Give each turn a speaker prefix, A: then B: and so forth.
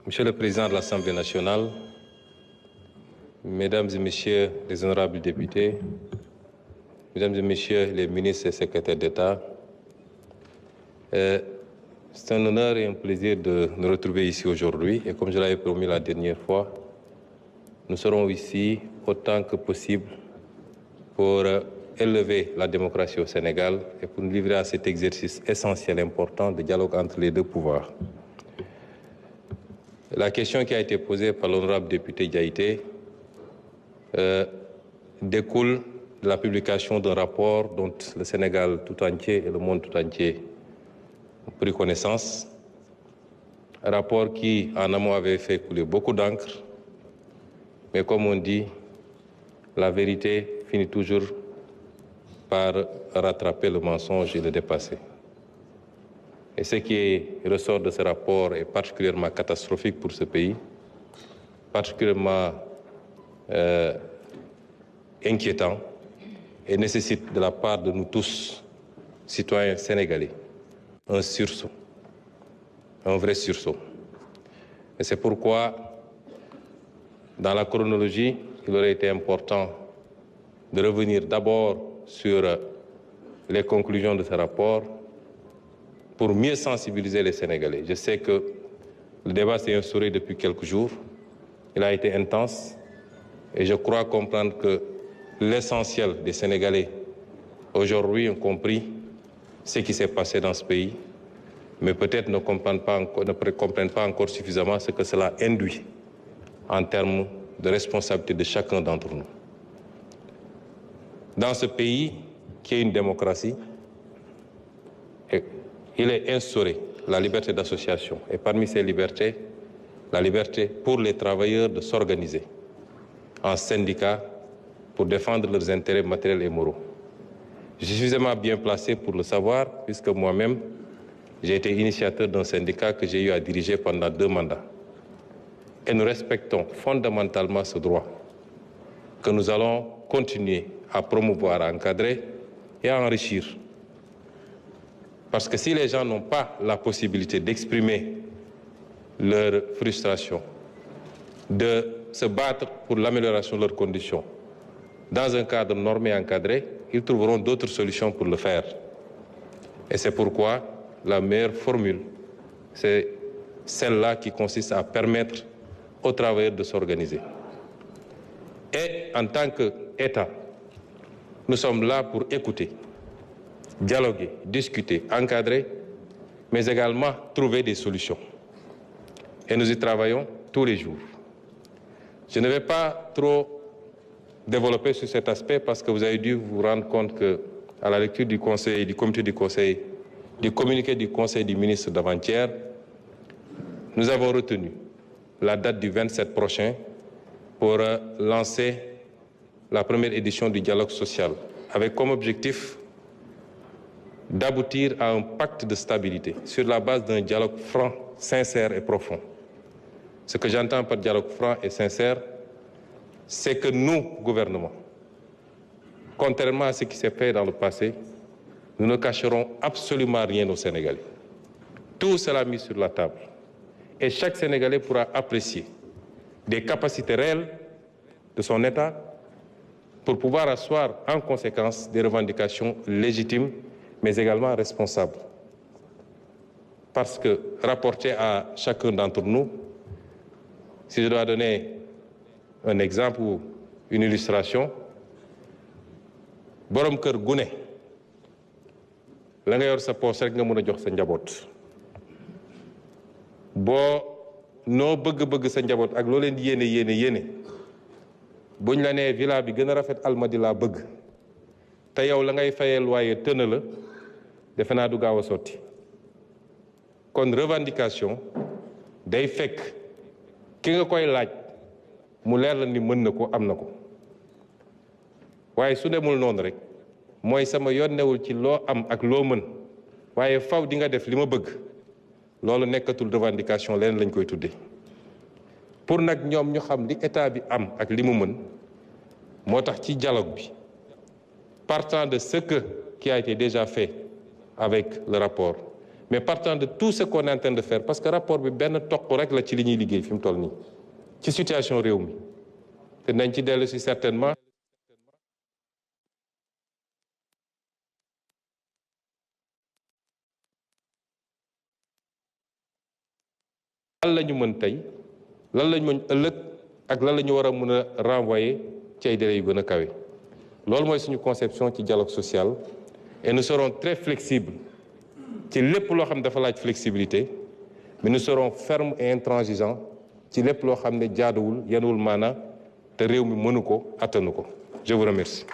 A: Monsieur le Président de l'Assemblée nationale, Mesdames et Messieurs les honorables députés, Mesdames et Messieurs les ministres et secrétaires d'État, c'est un honneur et un plaisir de nous retrouver ici aujourd'hui. Et comme je l'avais promis la dernière fois, nous serons ici autant que possible pour élever la démocratie au Sénégal et pour nous livrer à cet exercice essentiel, important de dialogue entre les deux pouvoirs. La question qui a été posée par l'honorable député Diaïté découle de la publication d'un rapport dont le Sénégal tout entier et le monde tout entier ont pris connaissance. Un rapport qui, en amont, avait fait couler beaucoup d'encre. Mais comme on dit, la vérité finit toujours par rattraper le mensonge et le dépasser. Et ce qui ressort de ce rapport est particulièrement catastrophique pour ce pays, particulièrement inquiétant et nécessite de la part de nous tous, citoyens sénégalais, un sursaut, un vrai sursaut. Et c'est pourquoi, dans la chronologie, il aurait été important de revenir d'abord sur les conclusions de ce rapport pour mieux sensibiliser les Sénégalais. Je sais que le débat s'est instauré depuis quelques jours. Il a été intense et je crois comprendre que l'essentiel des Sénégalais aujourd'hui ont compris ce qui s'est passé dans ce pays, mais peut-être ne comprennent pas encore suffisamment ce que cela induit en termes de responsabilité de chacun d'entre nous. Dans ce pays qui est une démocratie, il est instauré la liberté d'association et parmi ces libertés, la liberté pour les travailleurs de s'organiser en syndicats pour défendre leurs intérêts matériels et moraux. Je suis suffisamment bien placé pour le savoir puisque moi-même, j'ai été initiateur d'un syndicat que j'ai eu à diriger pendant 2 mandats. Et nous respectons fondamentalement ce droit que nous allons continuer à promouvoir, à encadrer et à enrichir. Parce que si les gens n'ont pas la possibilité d'exprimer leur frustration, de se battre pour l'amélioration de leurs conditions, dans un cadre normé et encadré, ils trouveront d'autres solutions pour le faire. Et c'est pourquoi la meilleure formule, c'est celle-là qui consiste à permettre aux travailleurs de s'organiser. Et en tant qu'État, nous sommes là pour écouter, dialoguer, discuter, encadrer, mais également trouver des solutions. Et nous y travaillons tous les jours. Je ne vais pas trop développer sur cet aspect parce que vous avez dû vous rendre compte qu'à la lecture du Conseil, du comité du Conseil, du communiqué du Conseil du ministre d'avant-hier, nous avons retenu la date du 27 prochain pour lancer la première édition du dialogue social, avec comme objectif d'aboutir à un pacte de stabilité sur la base d'un dialogue franc, sincère et profond. Ce que j'entends par dialogue franc et sincère, c'est que nous, gouvernement, contrairement à ce qui s'est fait dans le passé, nous ne cacherons absolument rien aux Sénégalais. Tout sera mis sur la table. Et chaque Sénégalais pourra apprécier des capacités réelles de son État pour pouvoir asseoir en conséquence des revendications légitimes, mais également responsables. Parce que, rapporté à chacun d'entre nous, si je dois donner un exemple ou une illustration, borom kër gu ne la nga yor sa poos rek nga mën a jox sa njaboot boo noo bëgg-bëgg sa njaboot ak loo leen di yéene buñ la nee villa bi gën a rafet Almadi laa bëgg te yow la ngay fayeel waaye tëna la defe naa du gaaw a sotti kon revendication day fekk ki nga koy laaj mu leer la ni mën na ko am na ko waaye su demul noonu rek mooy sama yoon newul ci loo am ak loo mën waaye faw di nga def li ma bëgg loolu nekkatul revendication leneen lañ koy tuddee pour nag ñoom ñu xam li état bi am ak li mu mën moo tax ci dialogue bi partant de ce qui a été déjà fait avec le rapport mais partant de tout ce qu'on est en train de faire parce que rapport bi benn toq rek la ci li ñuy liggéey fi mu toll nii ci situation réew mi te nañ ci dellu si certainement. lan la ñu mën tey lan la ñu mën ëllëg ak lan la ñu war a mën a renvoyer ci ay délais yu gën a kawe loolu mooy suñu conception ci dialogue social et nous serons très flexibles ci lépp loo xam ne dafa laaj flexibilité mais nous serons fermes et intransigeants ci lépp loo xam ne jaaduwul yenuwul maana te réew mi mënu ko attanu ko je vous remercie.